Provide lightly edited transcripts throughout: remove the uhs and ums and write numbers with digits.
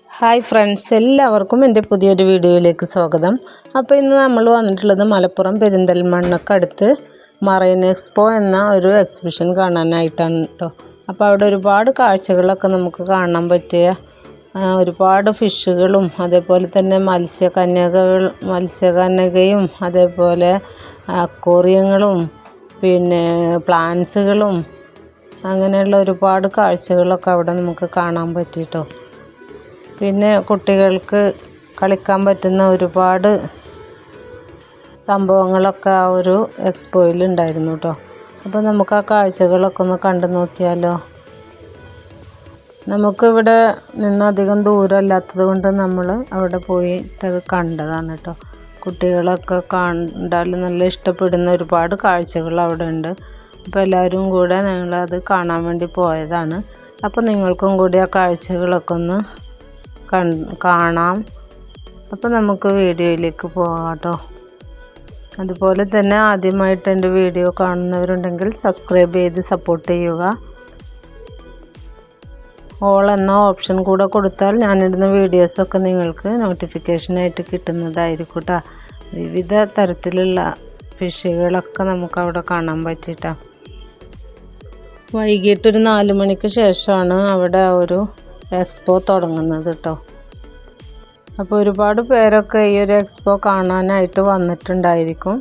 Hi friends, എല്ലാവർക്കും എൻ്റെ പുതിയൊരു വീഡിയോയിലേക്ക് സ്വാഗതം. അപ്പോൾ ഇന്ന് നമ്മൾ വന്നിട്ടുള്ളത് മലപ്പുറം പെരിന്തൽമണ്ണക്കടുത്ത് മറൈൻ എക്സ്പോ എന്ന ഒരു എക്സിബിഷൻ കാണാനായിട്ടാണ് കേട്ടോ. അപ്പോൾ അവിടെ ഒരുപാട് കാഴ്ചകളൊക്കെ നമുക്ക് കാണാൻ പറ്റിയ ഒരുപാട് ഫിഷുകളും അതേപോലെ തന്നെ മത്സ്യകന്യകയും അതേപോലെ അക്വേറിയങ്ങളും പിന്നെ പ്ലാന്റ്സുകളും അങ്ങനെയുള്ള ഒരുപാട് കാഴ്ചകളൊക്കെ അവിടെ നമുക്ക് കാണാൻ പറ്റിയിട്ടോ. പിന്നെ കുട്ടികൾക്ക് കളിക്കാൻ പറ്റുന്ന ഒരുപാട് സംഭവങ്ങളൊക്കെ ആ ഒരു എക്സ്പോയിൽ ഉണ്ടായിരുന്നു കേട്ടോ. അപ്പോൾ നമുക്ക് ആ കാഴ്ചകളൊക്കെ ഒന്ന് കണ്ടു നോക്കിയാലോ. നമുക്കിവിടെ നിന്ന് അധികം ദൂരമല്ലാത്തത് കൊണ്ട് നമ്മൾ അവിടെ പോയിട്ടത് കണ്ടതാണ് കേട്ടോ. കുട്ടികളൊക്കെ കണ്ടാൽ നല്ല ഇഷ്ടപ്പെടുന്ന ഒരുപാട് കാഴ്ചകൾ അവിടെ ഉണ്ട്. അപ്പോൾ എല്ലാവരും കൂടെ ഞങ്ങളത് കാണാൻ വേണ്ടി പോയതാണ്. അപ്പോൾ നിങ്ങൾക്കും കൂടി ആ കാഴ്ചകളൊക്കെ ഒന്ന് കാണാം. അപ്പോൾ നമുക്ക് വീഡിയോയിലേക്ക് പോകാം കേട്ടോ. അതുപോലെ തന്നെ ആദ്യമായിട്ട് എൻ്റെ വീഡിയോ കാണുന്നവരുണ്ടെങ്കിൽ സബ്സ്ക്രൈബ് ചെയ്ത് സപ്പോർട്ട് ചെയ്യുക. ഓൾ എന്ന ഓപ്ഷൻ കൂടെ കൊടുത്താൽ ഞാനിടുന്ന വീഡിയോസൊക്കെ നിങ്ങൾക്ക് നോട്ടിഫിക്കേഷനായിട്ട് കിട്ടുന്നതായിരിക്കും കേട്ടോ. വിവിധ തരത്തിലുള്ള ഫിഷുകളൊക്കെ നമുക്കവിടെ കാണാൻ പറ്റിയിട്ടാ. വൈകിട്ടൊരു 4 മണിക്ക് ശേഷമാണ് അവിടെ ഒരു എക്സ്പോ തുടങ്ങുന്നത് കേട്ടോ. അപ്പോൾ ഒരുപാട് പേരൊക്കെ ഈ ഒരു എക്സ്പോ കാണാനായിട്ട് വന്നിട്ടുണ്ടായിരിക്കും.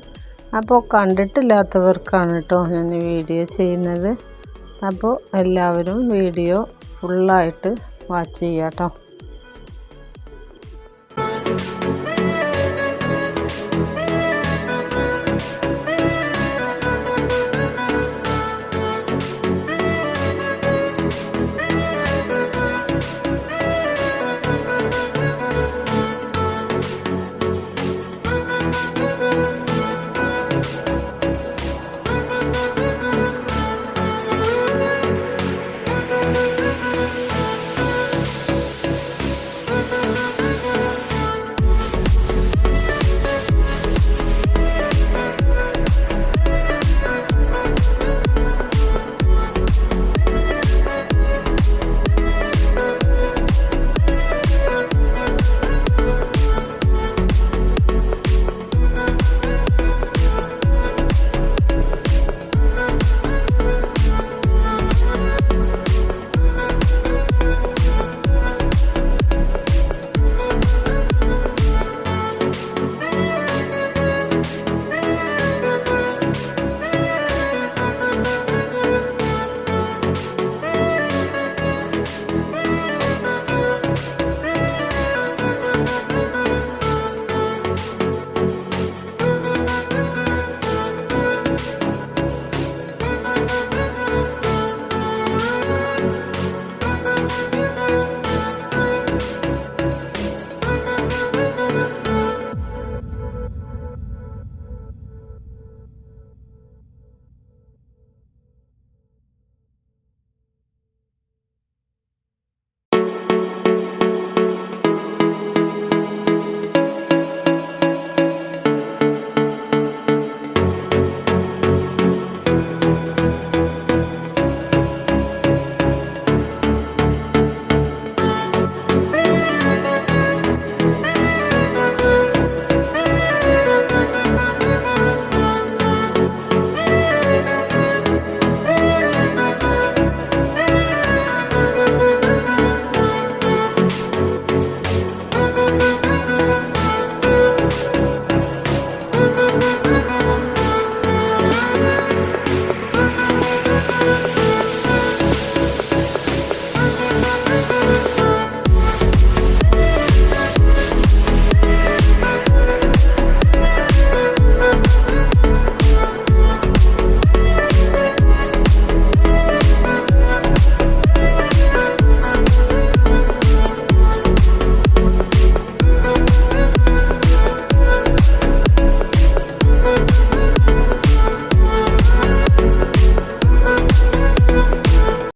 അപ്പോൾ കണ്ടിട്ടില്ലാത്തവർക്കാണ് കേട്ടോ ഞാൻ വീഡിയോ ചെയ്യുന്നത്. അപ്പോൾ എല്ലാവരും വീഡിയോ ഫുള്ളായിട്ട് വാച്ച് ചെയ്യാം കേട്ടോ.